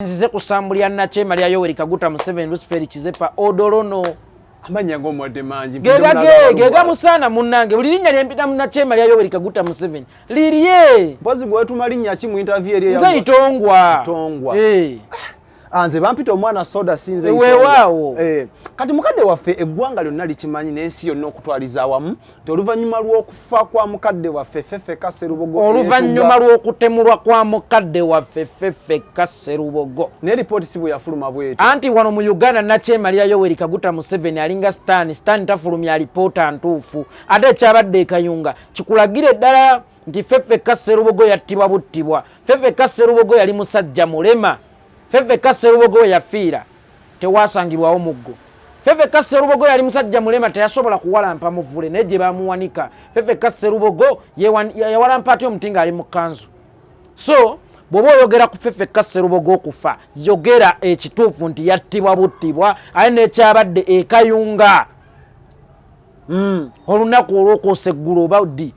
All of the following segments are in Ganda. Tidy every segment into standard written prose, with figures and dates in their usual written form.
Nzize kusambulya Nachema lya Yoweri Kaguta Museveni Lucifer Kizepa Odolono amanya ng'omwadde mangi gega musana munnange buli linnya lyempita mu Nachema lya Yoweri Kaguta Museveni lirye mpozi gwetuma linnya ki mu interview eri ya Itongwa anze bampita omwana soda sinze weewaawo kati mukadde waffe eggwanga lyonna likimanyi n'ensi yonna okutwaliza awamu oluvannyuma lw'okufa kwa mukadde waffe Ffeffeka Sserubogo oluvannyuma lw'okutemulwa kwa mukadde waffe Ffeffeka Sserubogo ne ripooti si bwe yafuluma bwetu anti wano mu Uganda Nachema lya Yoweri Kaguta Museveni alinga Stan tafulumya alipoota ntuufu ate ekyabadde ekayunga kikulagire ddala nti Ffeffeka Sserubogo yattibwa buttibwa Ffeffeka Sserubogo yali musajja mulema Ffeffeka Sserubogo yafiira tewasangirwawo muggo Ffeffeka Sserubogo yali musajja mulema teyasobola kuwalampa muvule naye gye bamuwanika Ffeffeka Sserubogo yawalampa atya omutinga ali mu kanzu so bw'oba oyogera ku Ffeffeka Sserubogo okufa yogera ekituufu nti yattibwa buttibwa aye n'ekyabadde ekayunga olunaku olw'okwosa eggulu oba ddi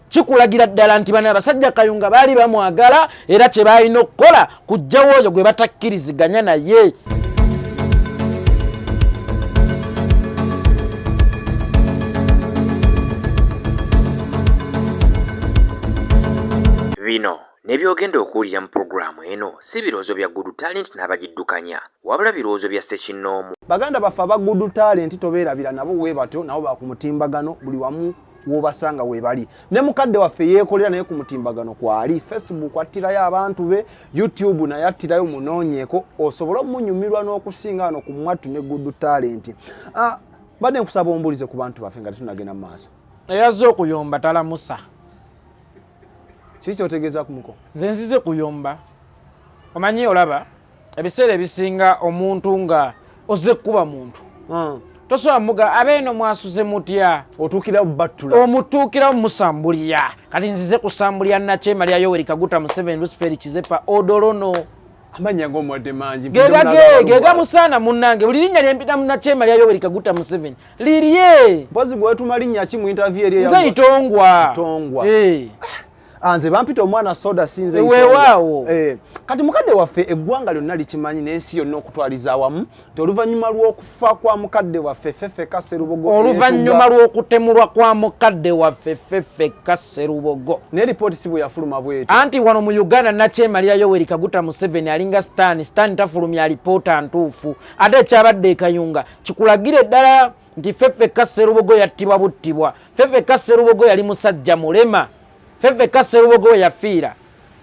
kikulagira ddala nti bano abasajja Kayunga baali bamwagala era kye baalina okukola kujjawo oyo gwe batakkiriziganya naye bino nebyogenda okuwulira mu pulogulaamu eno si birowoozo bya Good Talent n'abagiddukanya wabula birowoozo bya Ssekinnoomu. baganda baffe aba Good Talent tobeerabira nabo bwe batyo nabo bakumutimbagano buli wamu wobasanga webali ne mukadde waffe yeekolera naye ku mutimbagano kwali Facebook attirayo abantu be YouTube naye attirayo munoonyeeko osobola omunyumirwa n'okusinga wano ku mwattu ne Good Talent. Badde nkusaba ombulize ku bantu baffe nga tetunagenda mu maaso eyazze okuyomba talamusa kiki otegeeza ku muko nze nzize kuyomba omanyi olaba ebiseera ebisinga omuntu nga ozze kuba muntu tosobola muga abeeno mwasuze mutya otuukira bubattula omutuukira musambulya kati nzize kusambulya Nachema lya Yoweri Kaguta Museveni Lucifer Kizepa Odolono amanya ng'omwadde mangi gega musana munnange buli linnya lyempita mu Nachema lya Yoweri Kaguta Museveni lirye mpozi gwetuma linnya ki mu interview eri ya Itongwa anze bampita omwana soda sinze weewaawo kati mukadde waffe eggwanga lyonna likimanyi n'ensi yonna okutwaliza awamu oluvannyuma lw'okufa kwa mukadde waffe Ffeffeka Sserubogo oluvannyuma lw'okutemulwa kwa mukadde waffe Ffeffeka Sserubogo ne ripooti si bwe yafuluma bwetu anti wano mu Uganda Nachema lya Yoweri Kaguta Museveni alinga Stan tafulumya alipoota ntuufu ate ekyabadde ekayunga kikulagire ddala nti Ffeffeka Sserubogo yattibwa buttibwa Ffeffeka Sserubogo yali musajja mulema Ffeffeka Sserubogo yafiira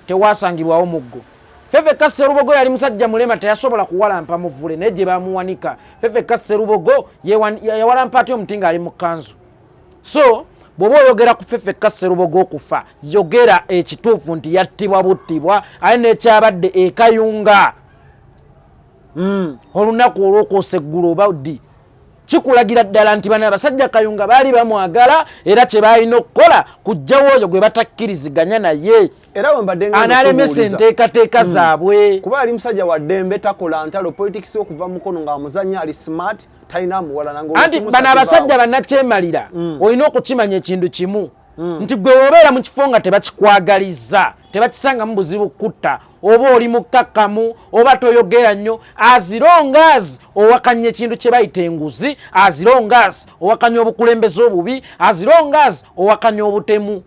tewasangirwawo muggo Ffeffeka Sserubogo yali musajja mulema teyasobola kuwalampa muvule naye gye bamuwanika Ffeffeka Sserubogo yawalampa atya omutinga ali mu kanzu so bw'oba oyogera ku Ffeffeka Sserubogo okufa yogera ekituufu nti yattibwa buttibwa aye n'ekyabadde ekayunga olunaku olw'okwosa eggulu oba ddi kikulagira ddala nti bano abasajja Kayunga baali bamwagala era kye baalina okukola kujjawo oyo gwe batakkiriziganya naye era wembadde analemesa enteekateeka zaabwe kuba ali musajja wa ddembe takola ntalo politics okuva mukono ng'amuzannya ali smart talina muwala nange anti bano abasajja bannakyemalira olina okukimanya ekintu kimu nti gwe wobeera mu kifo nga tebakikwagaliza tebakisangamu buzibu kutta oba oli mukkakkamu oba toyogera nnyo azirongaz owakanya ekintu kye bayita enguzi azirongaz owakanya obukulembeze obubi azirongaz owakanya obutemu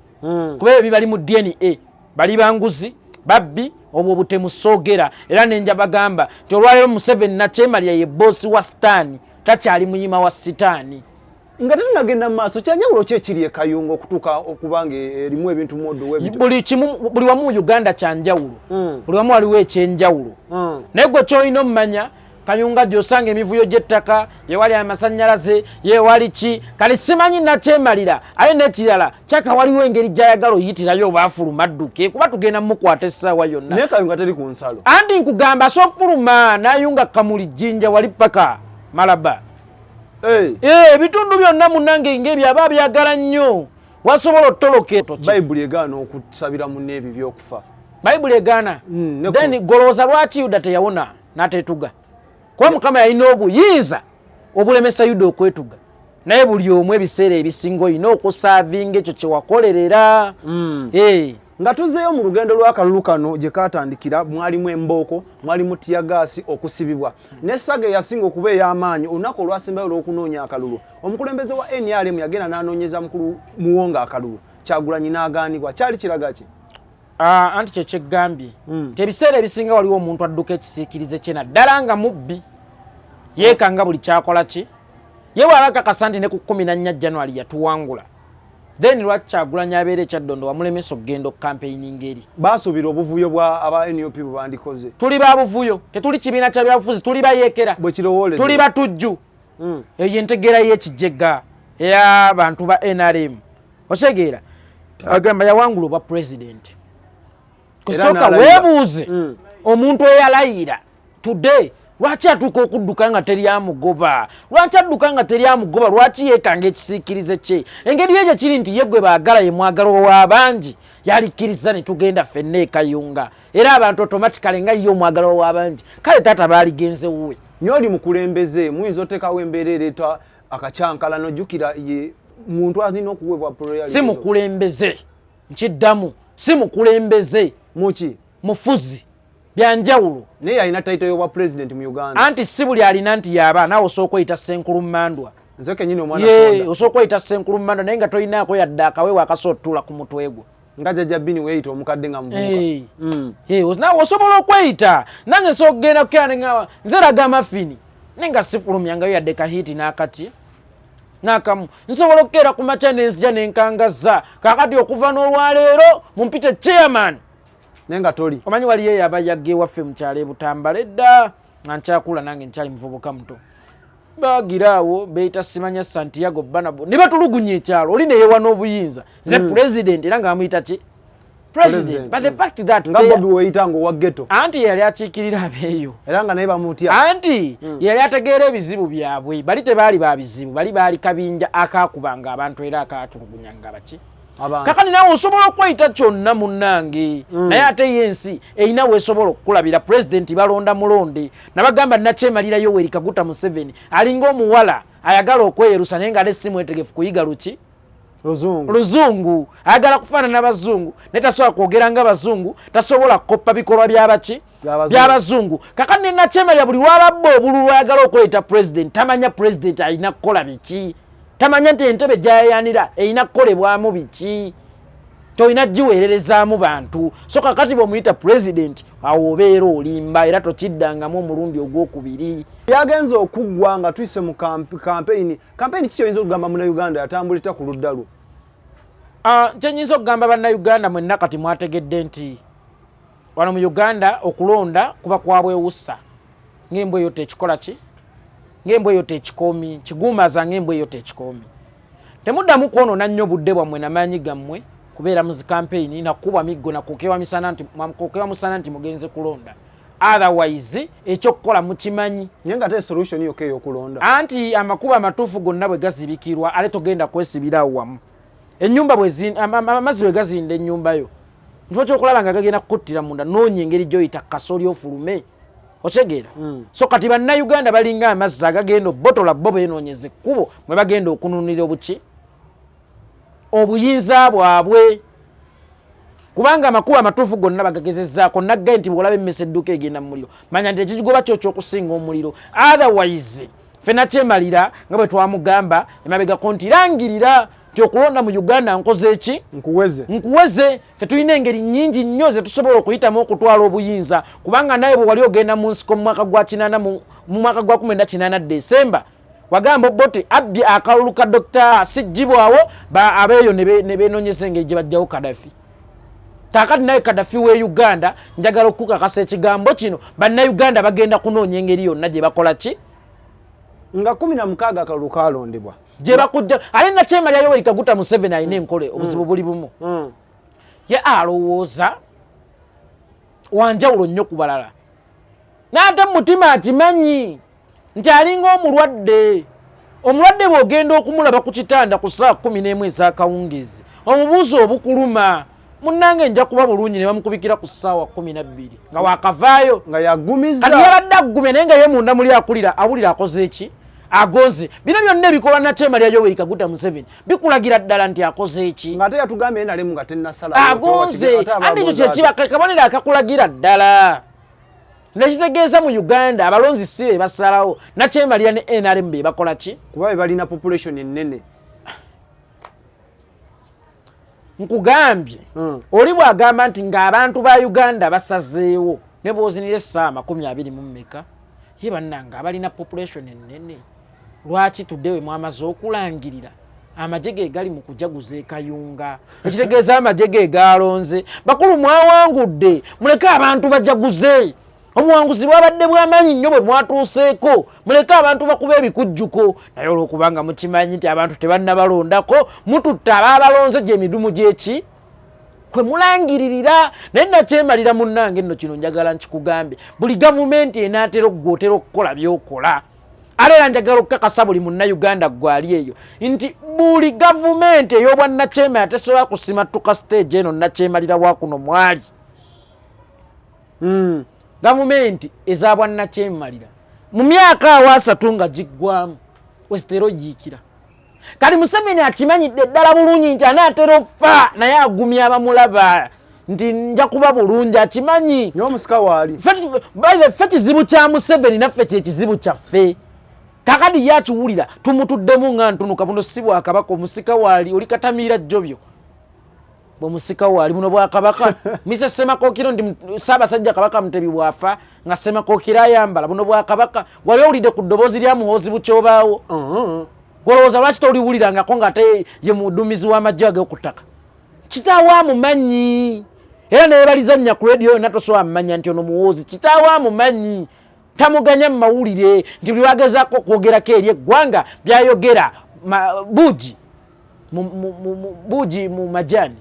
kuba ebyo bibali mu DNA bali banguzi babbi obwo obutemu soogera era nenja bagamba nti olwaleero Museveni Nachema ye boosi wa Sitaani takyali muyima wa Sitaani nga tetunagenda mu maaso kyanjawulo ki ekiri e Kayunga okutuuka okuba nga erimu ebintu moddo buli wamu mu Uganda kyanjawulo buli wamu waliwo ekyenjawulo naye gwe kyolina omumanya Kayunga gy'osanga emivuyo gy'ettaka yewali amasannyalaze yewali ki kale simanyi Nachemalira aye n'ekirala kyaka waliwo engeri gy'ayagala oyitirayo oba afuluma adduke kuba tugenda mukwata essaawa yonna naye Kayunga teri ku nsalo anti nkugamba sofuluma n'ayunga kamuli jjinja wali paka Malaba ebitundu byonna munnange ng'ebyo aba byagala nnyo wasobola otoloke bayibuli egaana okusabira munne ebyo by'okufa bayibuli egaana then golowooza lwaki Yuda teyawona n'ateetuga kuba Mukama yalina obuyinza obulemesa Yuda okwetuga naye buli omu ebiseera ebisinga olina okusaavinga ekyo kye wakolerera nga tuzeeyo mu lugendo lw'akalulu kano gye kaatandikira mwalimu embooko mwalimu tiyagaasi okusibibwa n'essaga eyasinga okuba ey'amaanyi olunaku olwasembayo olw'okunoonya akalulu omukulembeze wa NRM yagenda n'anoonyeza mukulu muwonga akalulu Kyagulanyi n'agaanibwa kyali kiraga ki anti kye kyeggambye tebiseera ebisinga waliwo omuntu adduka ekisiikirize kye naddala nga mubbi yeekanga buli kyakola ki ye bw'abakakasa nti ne ku 14 January yatuwangula then lwaki Kyagulanyi abeera ekyaddondo wamulemesa okugenda okukampeyini ngeri baasuubira obuvuyo bwa aba NUP bwe bandikoze tuli ba buvuyo tetuli kibiina kya byabufuzi tuli bayeekera bwe kirowooleza tuli batujju eyo entegeera y'ekijjega ey'abantu ba NRM otegeera agamba yawangula obwa president kusooka weebuuze omuntu eyalayira today lwaki atuuka okudduka nga teri amugoba lwaki adduka nga teri amugoba lwaki yeekanga ekisiikirize kye engeri ye gye kiri nti ye gwe baagala ye mwagala ow'abangi yalikkiriza ne tugenda ffenna ekayunga era abantu automatically nga ye omwagala ow'abangi kale taata baaligenze wuwe nyo oli mukulembeze muyinza oteekawo embeera ereeta akacyankalano jjukira ye muntu alina okuweebwa priority si mukulembeze nkiddamu si mukulembeze muki mufuzi byanjawulo naye alina taito y'obwa president mu Uganda anti si buli alina nti yaaba naawe osooka oyita Ssenkulu Mmandwa nze kenyini omwana sonda osooka oyita Ssenkulu Mmandwa naye nga tolinaako yadde akaweewo akasootula ku mutwe gwo nga jjajja Bini weeyita omukadde nga muvubuka naawe osobola okweyita nange nsobola okugenda kukeera nga nze laga mafini naye nga sifulumyangayo yadde kahiiti n'akati n'akamu nsobola okukeera ku makya n'enzija n'enkangaza kaakati okuva n'olwaleero mumpite chairman nenga toli omanyi waliyo yaba yagge waffe mu kyalo Butambala edda nga nkyakula nange nkyali muvubuka muto bagiraawo beeyita simanya Santiago Banabo ne batulugunya ekyalo oli neyewa n'obuyinza ze president era nga amuyita ki president but the fact that nga Bobi weeyita ngo wa ghetto anti yali akiikirira abeeyo era nga naye bamutya anti yali ategeera ebizibu byabwe bali tebaali babizibu bali kabinja akaakubanga abantu era akaatulugunyanga baki kakani nawe osobola okweyita kyonna munnange naye ate yensi erina weesobola okukulabira pulezidenti balonda mulonde nabagamba nakyemalirayo Yoweri Kaguta Museveni alinga omuwala ayagala okweyerusa naye nga ate si mwetegefu kuyiga luki luzungu ayagala kufaanana bazungu naye tasobola kwogera nga bazungu tasobola kukoppa bikolwa byabaki byabazungu kakani ne nakyemalira buli lwababba obululu ayagala okweyita pulezidenti tamanya pulezidenti alina kukola biki tamanya nti entebe gyayanira erina kukolebwamu biki tolina giweererezaamu bantu so kakati bw'omuyita president awo obeera olimba era tokiddangamu omulundi ogwokubiri yagenza okuggwa nga tuyise mu kampeyini kiki oyinza okugamba munnayuganda yatambulita ku ludda lwo kyenyinza okugamba bannayuganda mwenna kati mwategedde nti wano mu Uganda okulonda kuba kwabwewussa ng'embwa eyo tekikola ki ng'embwa eyo tekikoomi kigumaza ng'embwa eyo tekikoomi temuddamu kwonoona nnyo budde bwammwe n'amaanyi gammwe kubeera mu zikampeyini nakubwa miggo nakukewa musana nti mugenze kulonda otherwise ekyokukola mukimanyi naye nga te solution yokka ey'okulonda anti amakubo amatuufu gonna bwe gazibikirwa ale togenda kwesibirawo wamu ennyumba amazzi bwe gazinda ennyumba yo nifo kyokulaba nga gagenda kukuttira munda noonya engeri gy'oyita kasooli ofulume otegeera so kati bannayuganda balinga amazzi agagenda obotola bo beenoonyeza ekkubo mwe bagenda okununira obuki obuyinza bwabwe kubanga amakubo amatuufu gonna bagagezezzaako naggaye nti bw'olaba emmesa edduuka egenda mu muliro manya nti ekigoba kyo ky'okusinga omuliro otherwise ffe nakyemalira nga bwe twamugamba emabegako nti rangirira nti okulonda mu Uganda nkoze eki nkuweze ffe tulina engeri nnyingi nnyo ze tusobola okuyitamu okutwala obuyinza kubanga naye bwe wali ogenda mu nsiko mu mwaka gwa 19 Desemba wagamba bote abbye akalulu ka Dr. Sijibwawo abeeyo ne beenoonyeza engeri gye bajjawo Kadafi kakati naye Kadafi we Uganda njagala okukakasa ekigambo kino bannayuganda bagenda kunoonya engeri yonna gye bakola ki nga 16 akalulu kalondebwa gye bakujja ale nakyemalira Yoweri Kaguta Museveni alina enkole obuzibu buli bumu ye alowooza wanjawulo nnyo ku balala n'ate mu mutima akimanyi nti alinga omulwadde bw'ogenda okumulaba ku kitanda ku ssaawa 11 ez'akawungeezi omubuuzo obukuluma munnange nja kuba bulungi ne bamukubikira ku ssaawa 12 nga waakavaayo nga yagumiza kati yabadde aggumye naye nga ye munda muli awulira akoze eki agonze bino byonna ebikola Nakyemalira Yoweri Kaguta Museveni bikulagira ddala nti akoze eki ngate yatugambye NRM nga tennasala agonze andi ekyo kyekiba kabonero akakulagira ddala nekitegeeza mu Uganda abalonzi si be basalawo Nakyemalira ne NRM be bakola ki kuba balina population ennene nkugambye oli bwagamba nti ng'abantu ba Uganda basazeewo ne bwozinira essaawa 20 ye bannanga abalina population ennene lwaki tuddewe mwamaze okulangirira amajege gali mu kujaguza Kayunga ekitegeeza amajege galonze bakulu mwawangudde muleke abantu bajaguze obuwanguzi bwabadde bw'amaanyi nnyo bwe mwatuuseeko muleke abantu bakuba ebikujjuko naye olwokubanga mukimanyi nti abantu tebannabalondako mututte abaabalonze gye emidumu gyeki kwe mulangiririra naye Nakyemalira munnange nno kino njagala nkikugambe buli gavumenti enaatera okugotera okukola byokola ate era njagala okukakasa buli munnayuganda gwali eyo nti buli gavumenti ey'obwa Nakyemalira tesobola kusimattuka stage eno Nakyemalira wakuno mwali gavumenti ezabwa Nakyemalira mu myaka awo 3 nga giggwamu wezitera oyiikira kali Museveni akimanyidde ddala bulungi nti anaatera okufa naye agumya abamulaba nti nja kuba bulungi akimanyi n'omusika waali ffe kizibu kya Museveni naffe kyekizibu kyaffe kakadi yakiwulira tumutuddemu nga ntunuka buno si Bwakabaka omusika waali oli Katamiira Jjobyo bwomusika waali buno Bwakabaka mise Semakookiro ndi Ssaabasajja Kabaka Mutebi bwafa nga Semakookiro ayambala buno Bwakabaka wali owulidde ku ddoboozi lya Muhoozi Bukyobaawo golowooza lwaki toliwulirangako ng'ate ye muduumizi w'amagye ag'okuttaka kitaawo amumanyi era neebaliza nnya ku rediyo yonna tosobola mumanya nti ono Muhoozi kitaawo amumanyi tamuganya mu mawulire nti buli wagezaako okwogerako eri eggwanga byayogera Buuji mu Majani